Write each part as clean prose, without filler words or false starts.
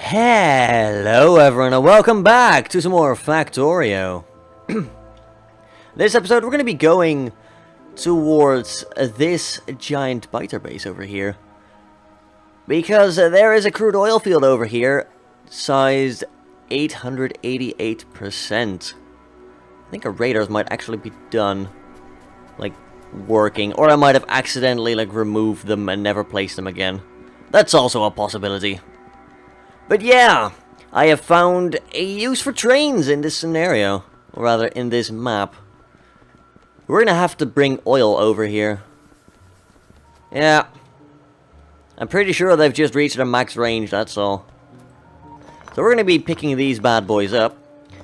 Hello everyone and welcome back to some more Factorio. This episode we're going to be going towards this giant biter base over here. Because there is a crude oil field over here, sized 888%. I think our radars might actually be done, like, working. Or I might have accidentally, like, removed them and never placed them again. That's also a possibility. But yeah, I have found a use for trains in this scenario. Or rather, in this map. We're gonna have to bring oil over here. Yeah. I'm pretty sure they've just reached their max range, that's all. So we're gonna be picking these bad boys up.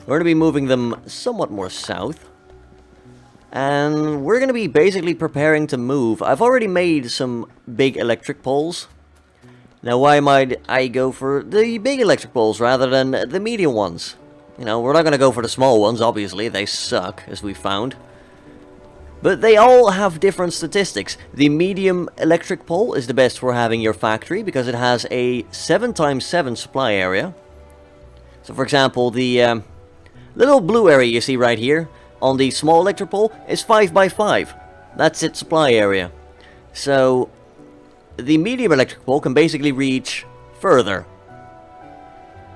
We're gonna be moving them somewhat more south. And we're gonna be basically preparing to move. I've already made some big electric poles. Now, why might I go for the big electric poles rather than the medium ones? You know, we're not going to go for the small ones, obviously. They suck, as we found. But they all have different statistics. The medium electric pole is the best for having your factory, because it has a 7x7 supply area. So, for example, the little blue area you see right here on the small electric pole is 5x5. That's its supply area. So the medium electric pole can basically reach further.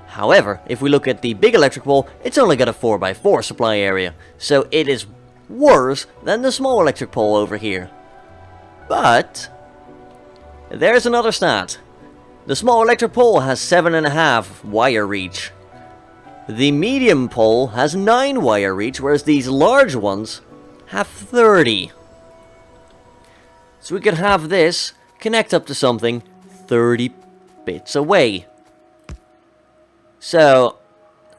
However, if we look at the big electric pole, it's only got a 4x4 supply area. So it is worse than the small electric pole over here. But there's another stat. The small electric pole has 7.5 wire reach. The medium pole has 9 wire reach, whereas these large ones have 30. So we could have this connect up to something 30 bits away. So,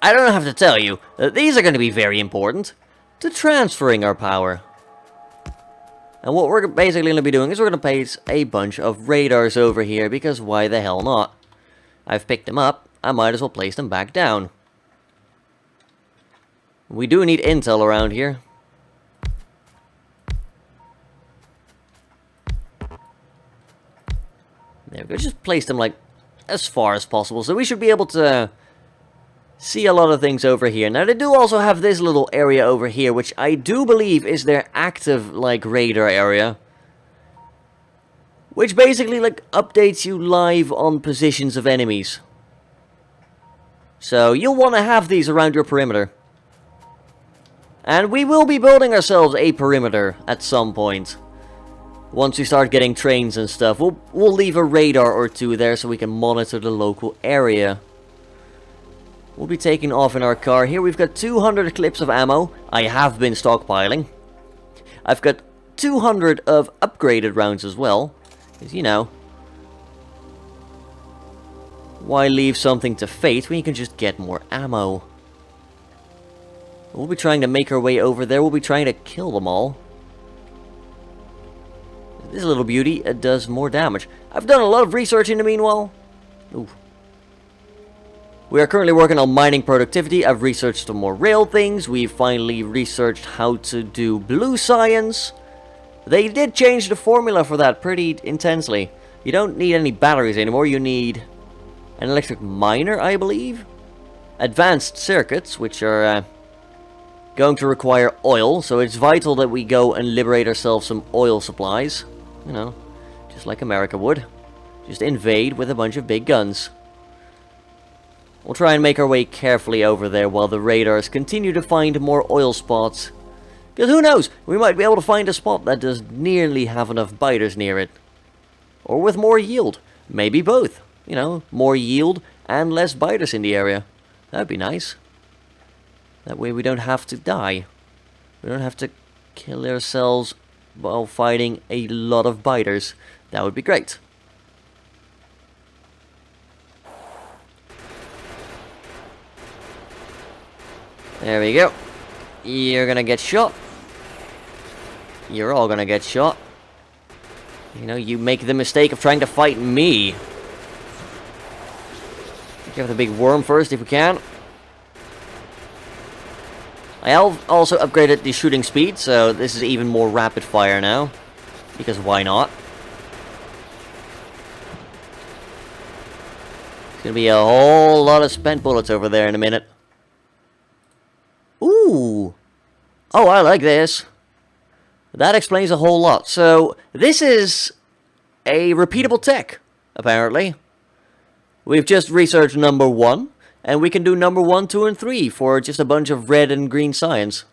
I don't have to tell you that these are going to be very important to transferring our power. And what we're basically going to be doing is we're going to place a bunch of radars over here, because why the hell not? I've picked them up, I might as well place them back down. We do need intel around here. There we go, just place them like as far as possible, so we should be able to see a lot of things over here. Now they do also have this little area over here, which I do believe is their active like radar area, which basically like updates you live on positions of enemies. So you'll want to have these around your perimeter. And we will be building ourselves a perimeter at some point. Once we start getting trains and stuff, we'll leave a radar or two there so we can monitor the local area. We'll be taking off in our car. Here we've got 200 clips of ammo. I have been stockpiling. I've got 200 of upgraded rounds as well. Because, you know, why leave something to fate when you can just get more ammo? We'll be trying to make our way over there. We'll be trying to kill them all. This little beauty does more damage. I've done a lot of research in the meanwhile. Ooh. We are currently working on mining productivity. I've researched some more rail things. We've finally researched how to do blue science. They did change the formula for that pretty intensely. You don't need any batteries anymore. You need an electric miner, I believe. Advanced circuits, which are going to require oil. So it's vital that we go and liberate ourselves some oil supplies. You know, just like America would. Just invade with a bunch of big guns. We'll try and make our way carefully over there while the radars continue to find more oil spots. Because who knows, we might be able to find a spot that does nearly have enough biters near it. Or with more yield. Maybe both. You know, more yield and less biters in the area. That'd be nice. That way we don't have to die. We don't have to kill ourselves while fighting a lot of biters. That would be great. There we go. You're gonna get shot. You're all gonna get shot. You know, you make the mistake of trying to fight me. Get the big worm first if we can. I have also upgraded the shooting speed, so this is even more rapid fire now. Because why not? Gonna be a whole lot of spent bullets over there in a minute. Ooh! Oh, I like this. That explains a whole lot. So, this is a repeatable tech, apparently. We've just researched number 1, and we can do number 1, 2, and 3 for just a bunch of red and green signs.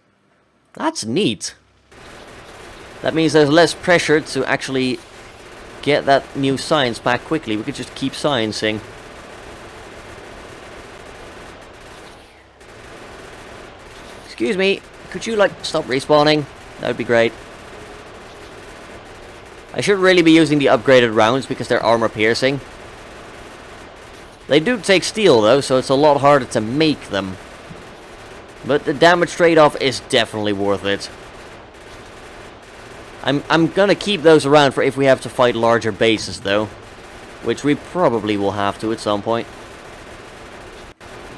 That's neat. That means there's less pressure to actually get that new science back quickly. We could just keep sciencing. Excuse me, could you, like, stop respawning? That would be great. I should really be using the upgraded rounds because they're armor piercing. They do take steel though, so it's a lot harder to make them. But the damage trade-off is definitely worth it. I'm gonna keep those around for if we have to fight larger bases though. Which we probably will have to at some point.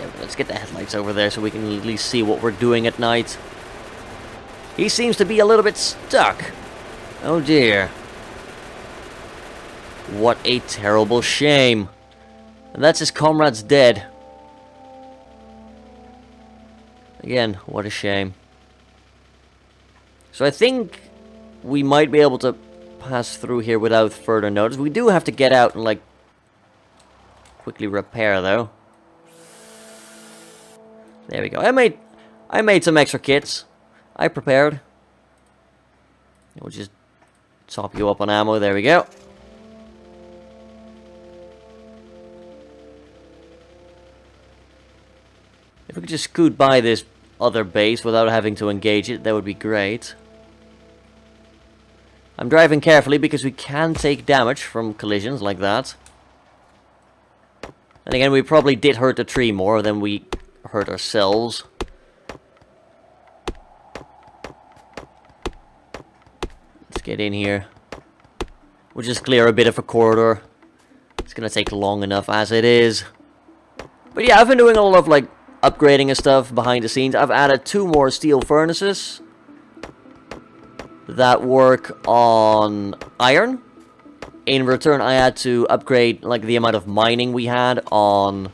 Yeah, but let's get the headlights over there so we can at least see what we're doing at night. He seems to be a little bit stuck. Oh dear. What a terrible shame. And that's his comrades dead. Again, what a shame. So I think we might be able to pass through here without further notice. We do have to get out and, like, quickly repair though. There we go. I made some extra kits. I prepared. We'll just top you up on ammo. There we go. If we could just scoot by this other base without having to engage it, that would be great. I'm driving carefully because we can take damage from collisions like that. And again, we probably did hurt the tree more than we hurt ourselves. Let's get in here. We'll just clear a bit of a corridor. It's gonna take long enough as it is. But yeah, I've been doing a lot of, like, upgrading and stuff behind the scenes. I've added 2 more steel furnaces that work on iron. In return, I had to upgrade, like, the amount of mining we had on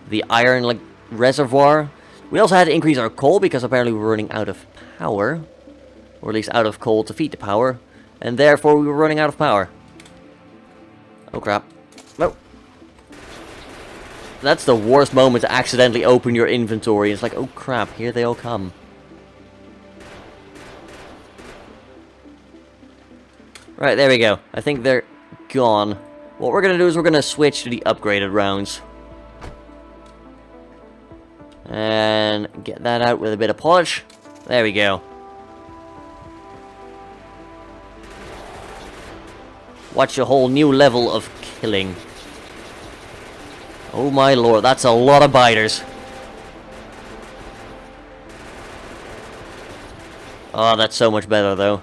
the iron, like, reservoir. We also had to increase our coal because apparently we were running out of power, or at least out of coal to feed the power, and therefore we were running out of power. Oh crap. No. That's the worst moment to accidentally open your inventory. It's like, oh crap, here they all come. Right, there we go. I think they're gone. What we're gonna do is we're gonna switch to the upgraded rounds. And get that out with a bit of polish. There we go. Watch a whole new level of killing. Oh my lord, that's a lot of biters. Oh, that's so much better though.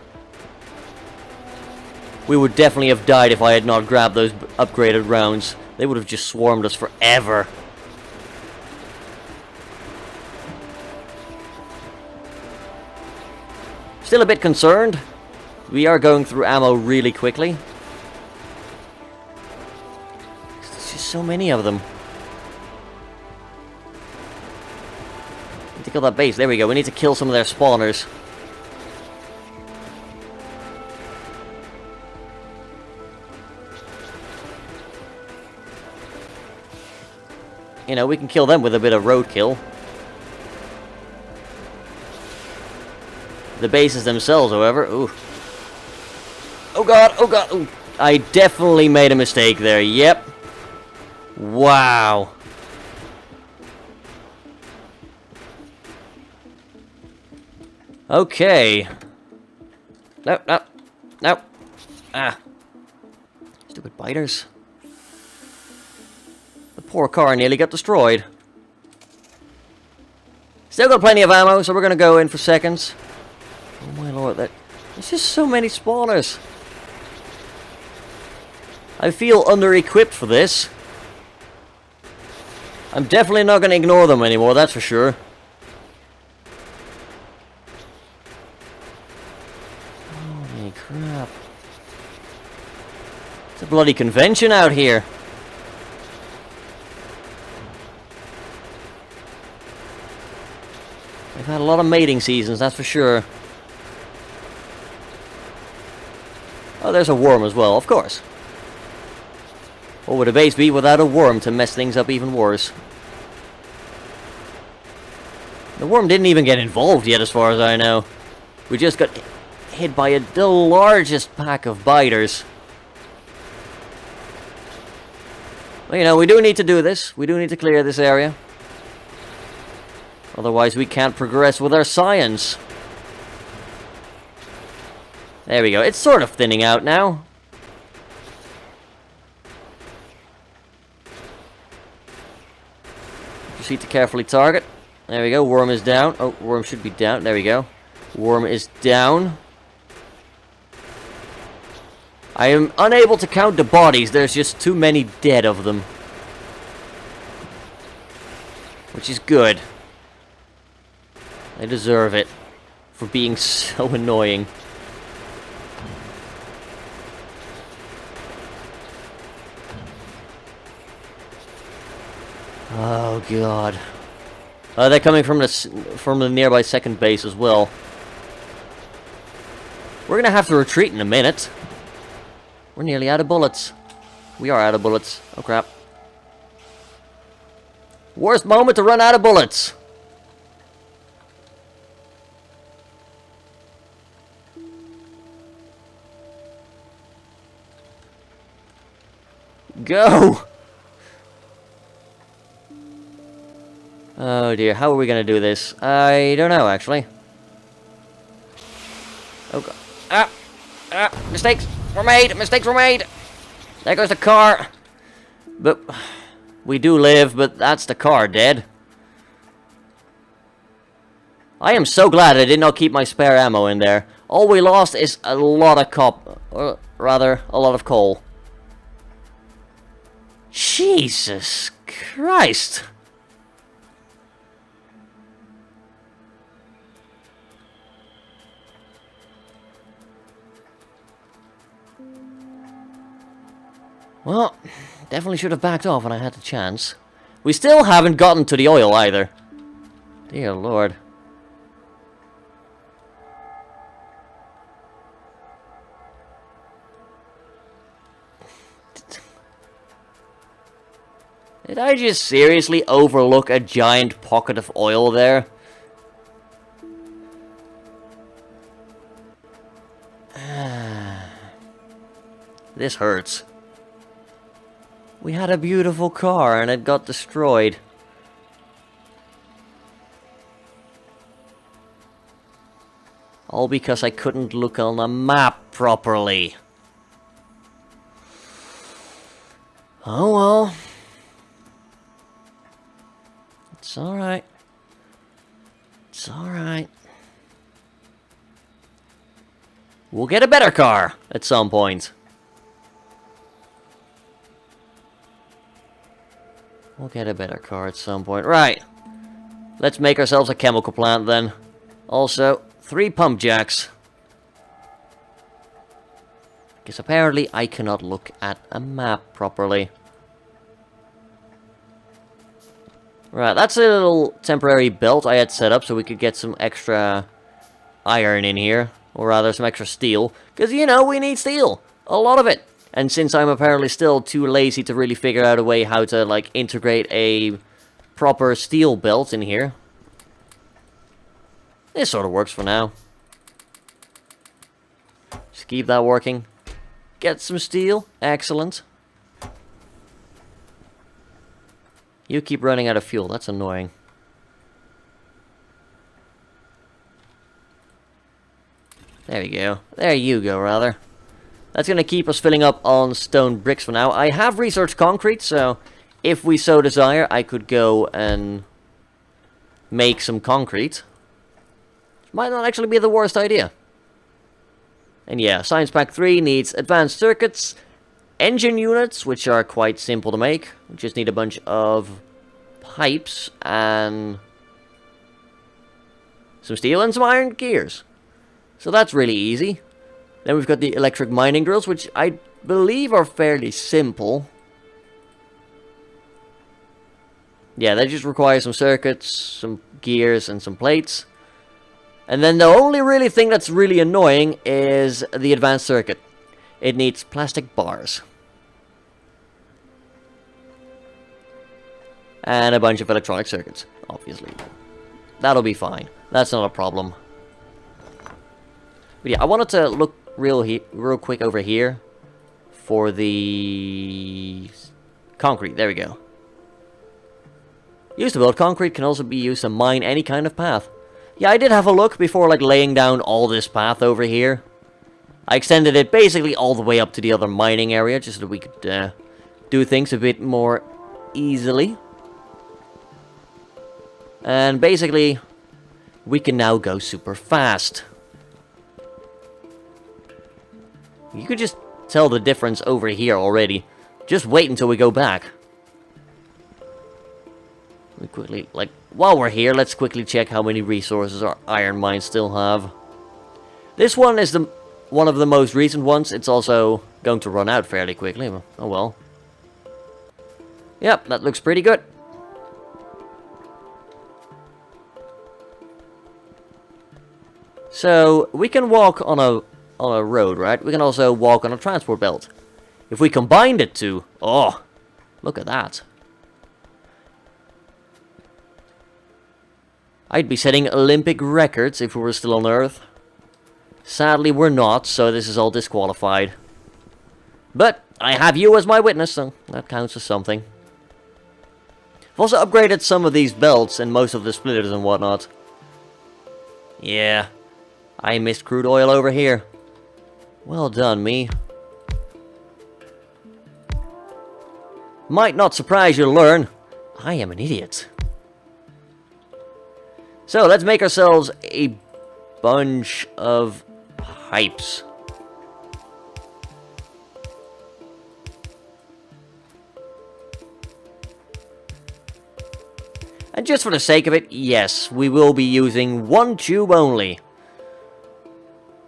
We would definitely have died if I had not grabbed those upgraded rounds. They would have just swarmed us forever. Still a bit concerned. We are going through ammo really quickly. There's just so many of them. Need to kill that base. There we go. We need to kill some of their spawners. You know, we can kill them with a bit of roadkill. The bases themselves, however, ooh. Oh god, oh god, ooh. I definitely made a mistake there, yep. Wow. Okay. No, no, no. Ah. Stupid biters. The poor car nearly got destroyed. Still got plenty of ammo, so we're gonna go in for seconds. Oh my lord, there's just so many spawners. I feel under-equipped for this. I'm definitely not gonna ignore them anymore, that's for sure. Holy crap. It's a bloody convention out here. We've had a lot of mating seasons, that's for sure. Oh, there's a worm as well, of course. What would a base be without a worm to mess things up even worse? The worm didn't even get involved yet, as far as I know. We just got hit by the largest pack of biters. Well, you know, we do need to do this. We do need to clear this area. Otherwise, we can't progress with our science. There we go. It's sort of thinning out now. Proceed to carefully target. There we go. Worm is down. Oh, worm should be down. There we go. Worm is down. I am unable to count the bodies. There's just too many dead of them. Which is good. They deserve it. For being so annoying. Oh god. They're coming from the nearby second base as well. We're gonna have to retreat in a minute. We're nearly out of bullets. We are out of bullets. Oh crap. Worst moment to run out of bullets. Go! Oh dear, how are we gonna do this? I don't know, actually. Oh god. Mistakes were made! Mistakes were made! There goes the car! But we do live, but that's the car dead. I am so glad I did not keep my spare ammo in there. All we lost is a lot of or rather, a lot of coal. Jesus Christ! Well, definitely should have backed off when I had the chance. We still haven't gotten to the oil either. Dear Lord. Did I just seriously overlook a giant pocket of oil there? This hurts. We had a beautiful car and it got destroyed. All because I couldn't look on the map properly. Oh well. It's alright. It's alright. We'll get a better car at some point. We'll get a better car at some point. Right. Let's make ourselves a chemical plant then. Also, 3 pump jacks. Because apparently I cannot look at a map properly. Right, that's a little temporary belt I had set up so we could get some extra iron in here. Or rather, some extra steel. Because, you know, we need steel. A lot of it. And since I'm apparently still too lazy to really figure out a way how to, like, integrate a proper steel belt in here. This sort of works for now. Just keep that working. Get some steel. Excellent. You keep running out of fuel. That's annoying. There we go. There you go, rather. That's going to keep us filling up on stone bricks for now. I have researched concrete, so if we so desire, I could go and make some concrete. Might not actually be the worst idea. And yeah, Science Pack 3 needs advanced circuits, engine units, which are quite simple to make. We just need a bunch of pipes and some steel and some iron gears. So that's really easy. Then we've got the electric mining drills, which I believe are fairly simple. Yeah, they just require some circuits, some gears, and some plates. And then the only really thing that's really annoying is the advanced circuit. It needs plastic bars. And a bunch of electronic circuits, obviously. That'll be fine. That's not a problem. But yeah, I wanted to look real quick over here for the concrete. There we go. Used to build concrete can also be used to mine any kind of path. Yeah, I did have a look before like laying down all this path over here. I extended it basically all the way up to the other mining area just so that we could do things a bit more easily. And basically, we can now go super fast. You could just tell the difference over here already. Just wait until we go back. We quickly, like, while we're here, let's quickly check how many resources our iron mines still have. This one is one of the most recent ones. It's also going to run out fairly quickly. Oh well. Yep, that looks pretty good. So, we can walk on a road, right? We can also walk on a transport belt. If we combined it to... Oh, look at that. I'd be setting Olympic records if we were still on Earth. Sadly, we're not, so this is all disqualified. But I have you as my witness, so that counts as something. I've also upgraded some of these belts and most of the splitters and whatnot. Yeah, I missed crude oil over here. Well done, me. Might not surprise you to learn, I am an idiot. So, let's make ourselves a bunch of pipes. And just for the sake of it, yes, we will be using one tube only.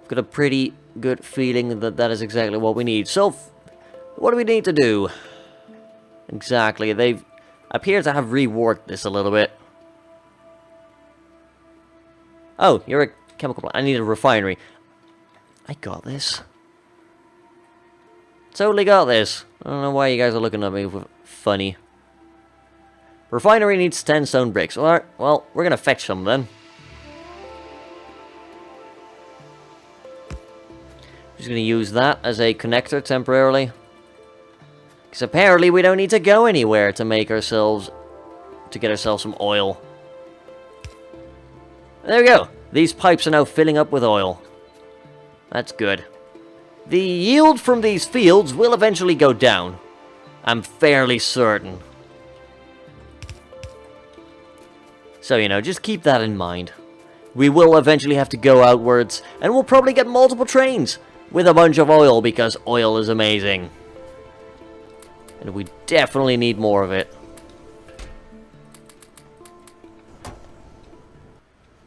I've got a pretty good feeling that that is exactly what we need. So, what do we need to do? Exactly, they appear to have reworked this a little bit. Oh, you're a chemical plant. I need a refinery. I got this. Totally got this. I don't know why you guys are looking at me funny. Refinery needs 10 stone bricks. Alright, well, we're gonna fetch some then. Just gonna use that as a connector temporarily. Because apparently we don't need to go anywhere to make ourselves... to get ourselves some oil. There we go. These pipes are now filling up with oil. That's good. The yield from these fields will eventually go down. I'm fairly certain. So, you know, just keep that in mind. We will eventually have to go outwards, and we'll probably get multiple trains with a bunch of oil, because oil is amazing. And we definitely need more of it.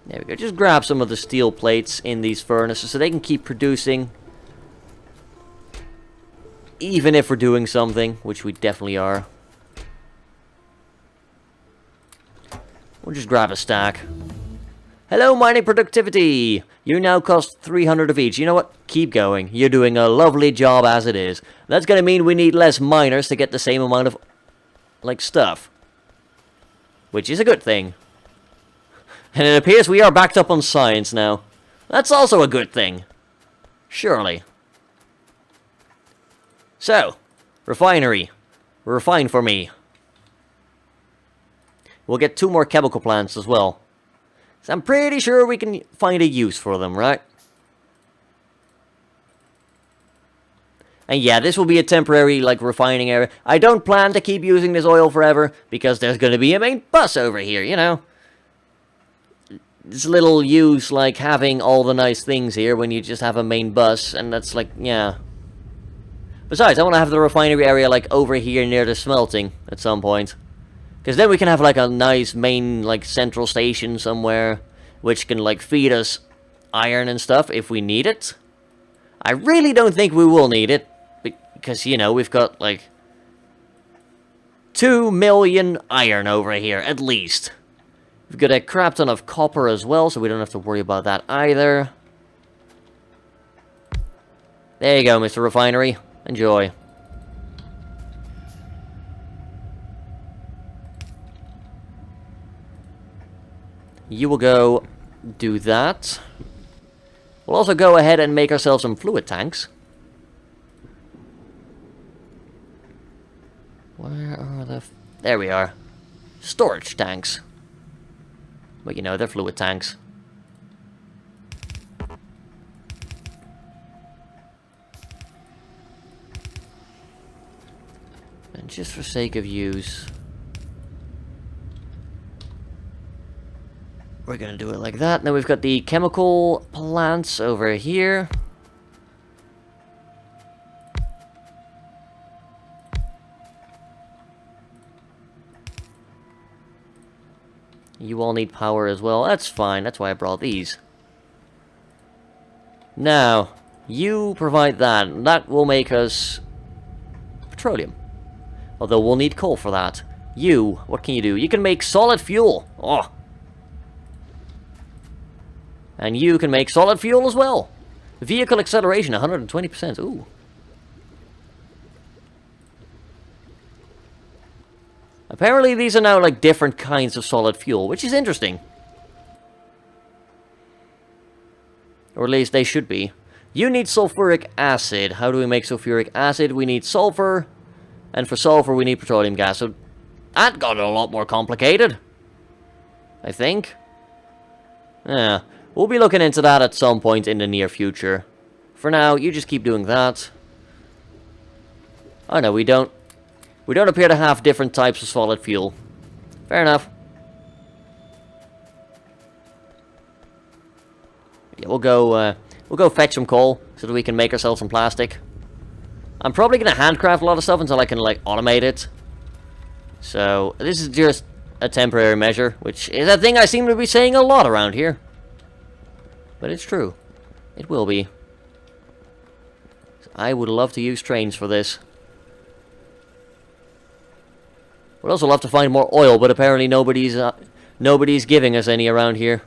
There we go. Just grab some of the steel plates in these furnaces so they can keep producing. Even if we're doing something, which we definitely are. We'll just grab a stack. Hello, mining productivity! You now cost 300 of each. You know what? Keep going. You're doing a lovely job as it is. That's gonna mean we need less miners to get the same amount of, like, stuff. Which is a good thing. And it appears we are backed up on science now. That's also a good thing. Surely. So, refinery. Refine for me. We'll get 2 more chemical plants as well. So I'm pretty sure we can find a use for them, right? And yeah, this will be a temporary, like, refining area. I don't plan to keep using this oil forever, because there's going to be a main bus over here, you know? It's little use, like, having all the nice things here when you just have a main bus, and that's like, yeah. Besides, I want to have the refinery area, like, over here near the smelting at some point. Because then we can have, like, a nice main, like, central station somewhere, which can, like, feed us iron and stuff if we need it. I really don't think we will need it, because, you know, we've got, like, 2 million iron over here, at least. We've got a crap ton of copper as well, so we don't have to worry about that either. There you go, Mr. Refinery. Enjoy. You will go do that. We'll also go ahead and make ourselves some fluid tanks. Where are the... There we are. Storage tanks. But you know, they're fluid tanks. And just for sake of use, we're gonna do it like that. Now we've got the chemical plants over here. You all need power as well. That's fine. That's why I brought these. Now, you provide that. That will make us petroleum. Although we'll need coal for that. You, what can you do? You can make solid fuel. Oh. And you can make solid fuel as well. Vehicle acceleration, 120%. Ooh. Apparently these are now like different kinds of solid fuel, which is interesting. Or at least they should be. You need sulfuric acid. How do we make sulfuric acid? We need sulfur. And for sulfur we need petroleum gas. So that got a lot more complicated, I think. Yeah. We'll be looking into that at some point in the near future. For now, you just keep doing that. Oh no, we don't appear to have different types of solid fuel. Fair enough. Yeah, we'll go fetch some coal so that we can make ourselves some plastic. I'm probably gonna handcraft a lot of stuff until I can like automate it. So this is just a temporary measure, which is a thing I seem to be saying a lot around here. But it's true. It will be. I would love to use trains for this. Would also love to find more oil, but apparently nobody's giving us any around here.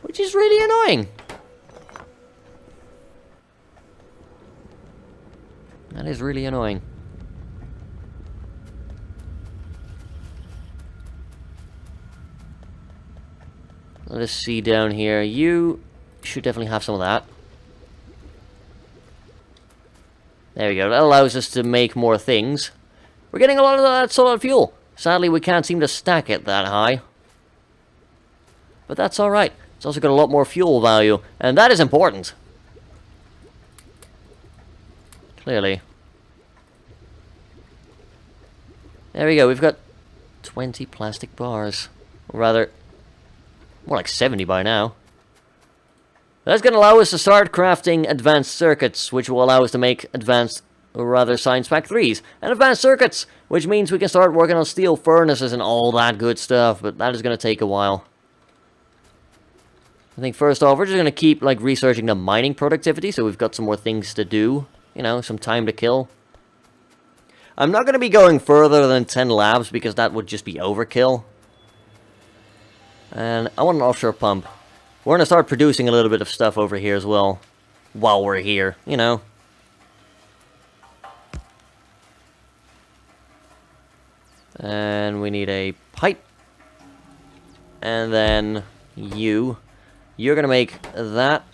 Which is really annoying. That is really annoying. Let us see down here. You should definitely have some of that. There we go. That allows us to make more things. We're getting a lot of that solid fuel. Sadly, we can't seem to stack it that high. But that's alright. It's also got a lot more fuel value. And that is important. Clearly. There we go. We've got 20 plastic bars. Or rather, more like 70 by now. That's going to allow us to start crafting advanced circuits, which will allow us to make advanced, or rather science pack 3s, and advanced circuits, which means we can start working on steel furnaces and all that good stuff, but that is going to take a while. I think first off, we're just going to keep like researching the mining productivity, so we've got some more things to do, you know, some time to kill. I'm not going to be going further than 10 labs, because that would just be overkill. And I want an offshore pump. We're going to start producing a little bit of stuff over here as well. While we're here, you know. And we need a pipe. And then you're going to make that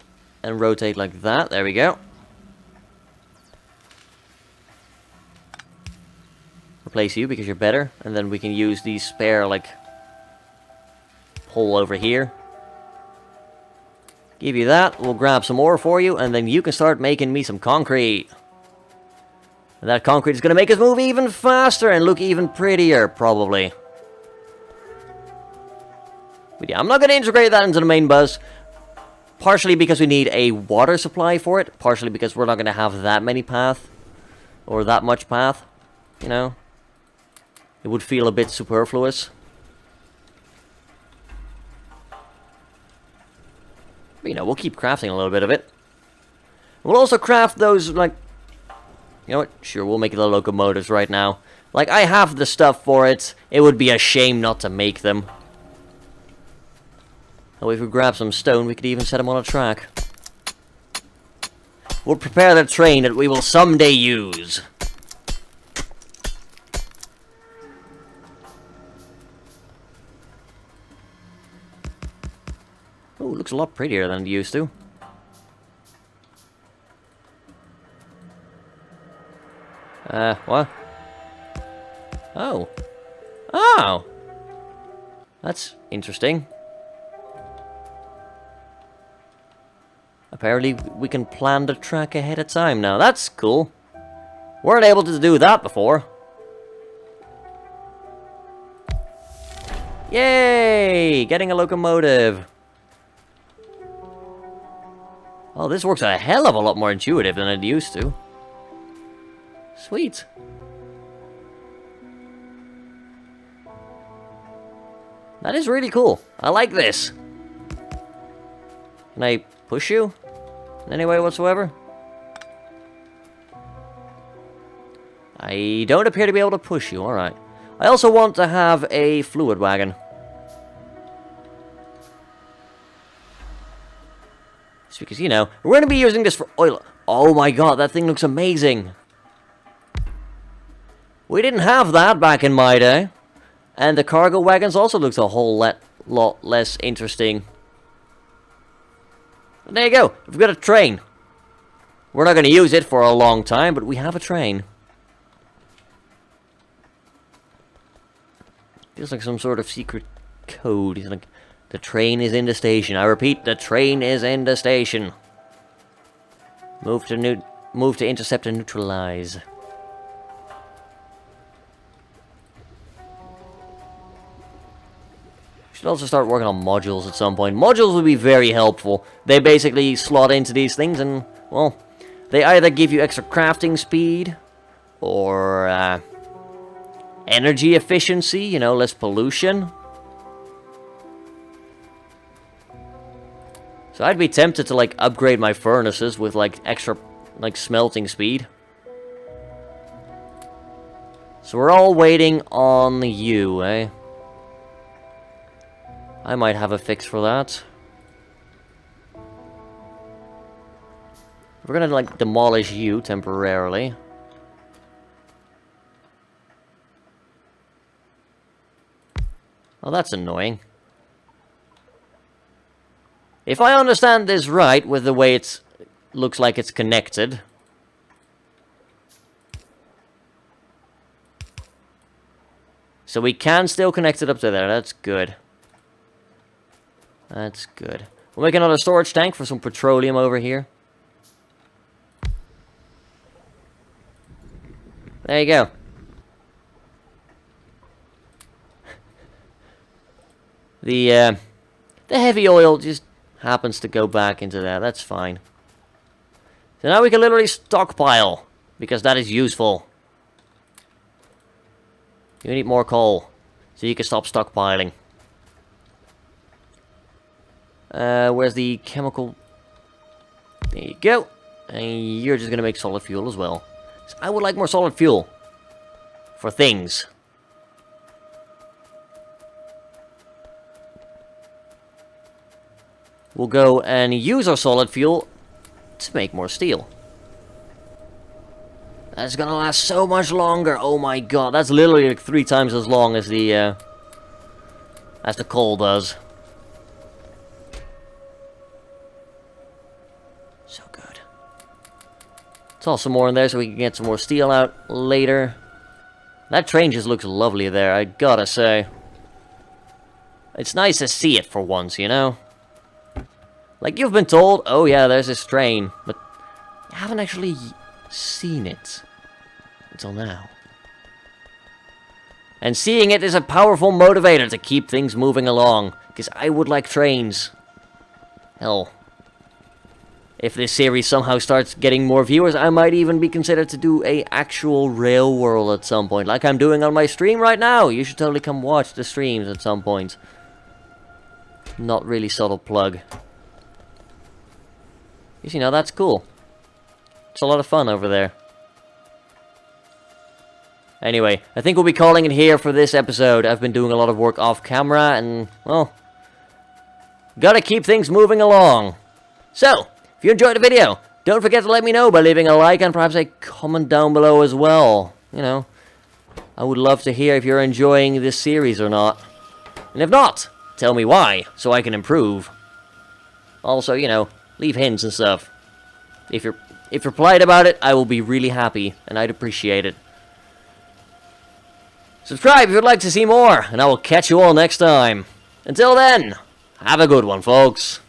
and rotate like that. There we go. Replace you because you're better. And then we can use these spare, like, hole over here. Give you that, we'll grab some ore for you, and then you can start making me some concrete. And that concrete is going to make us move even faster and look even prettier, probably. But yeah, I'm not going to integrate that into the main bus. Partially because we need a water supply for it. Partially because we're not going to have that many path. Or that much path. You know. It would feel a bit superfluous. But, you know, we'll keep crafting a little bit of it. We'll also craft those, like... You know what? Sure, we'll make the locomotives right now. Like, I have the stuff for it. It would be a shame not to make them. Oh, if we grab some stone, we could even set them on a track. We'll prepare the train that we will someday use. Oh, it looks a lot prettier than it used to. What? Oh. Oh! That's interesting. Apparently, we can plan the track ahead of time now. That's cool. Weren't able to do that before. Yay! Getting a locomotive. Oh, this works a hell of a lot more intuitive than it used to. Sweet. That is really cool. I like this. Can I push you in any way whatsoever? I don't appear to be able to push you, alright. I also want to have a fluid wagon. Just because, you know, we're going to be using this for oil. Oh my god, that thing looks amazing. We didn't have that back in my day. And the cargo wagons also looks a whole lot less interesting. And there you go, we've got a train. We're not going to use it for a long time, but we have a train. Feels like some sort of secret code. He's like, the train is in the station. I repeat, the train is in the station. Move to intercept and neutralize. Should also start working on modules at some point. Modules would be very helpful. They basically slot into these things and, well, they either give you extra crafting speed or energy efficiency, you know, less pollution. So I'd be tempted to, like, upgrade my furnaces with, like, extra, like, smelting speed. So we're all waiting on you, eh? I might have a fix for that. We're gonna, like, demolish you temporarily. Oh, that's annoying. If I understand this right, with the way it looks like it's connected. So we can still connect it up to there, that's good. That's good. We'll make another storage tank for some petroleum over here. There you go. The heavy oil just happens to go back into there. That's fine. So now we can literally stockpile, because that is useful. You need more coal, so you can stop stockpiling. Where's the chemical? There you go. And you're just gonna make solid fuel as well. So I would like more solid fuel. For things. We'll go and use our solid fuel to make more steel. That's gonna last so much longer. Oh my god, that's literally like 3 times as long as the coal does. So good. Toss some more in there so we can get some more steel out later. That train just looks lovely there, I gotta say. It's nice to see it for once, you know? Like, you've been told, oh yeah, there's this train, but you haven't actually seen it until now. And seeing it is a powerful motivator to keep things moving along, because I would like trains. Hell, if this series somehow starts getting more viewers, I might even be considered to do a actual rail world at some point, like I'm doing on my stream right now. You should totally come watch the streams at some point. Not really subtle plug. You know, that's cool. It's a lot of fun over there. Anyway, I think we'll be calling it here for this episode. I've been doing a lot of work off camera, and, well, gotta keep things moving along. So, if you enjoyed the video, don't forget to let me know by leaving a like and perhaps a comment down below as well. You know, I would love to hear if you're enjoying this series or not. And if not, tell me why, so I can improve. Also, you know, leave hints and stuff. If you're polite about it, I will be really happy, and I'd appreciate it. Subscribe if you'd like to see more, and I will catch you all next time. Until then, have a good one, folks.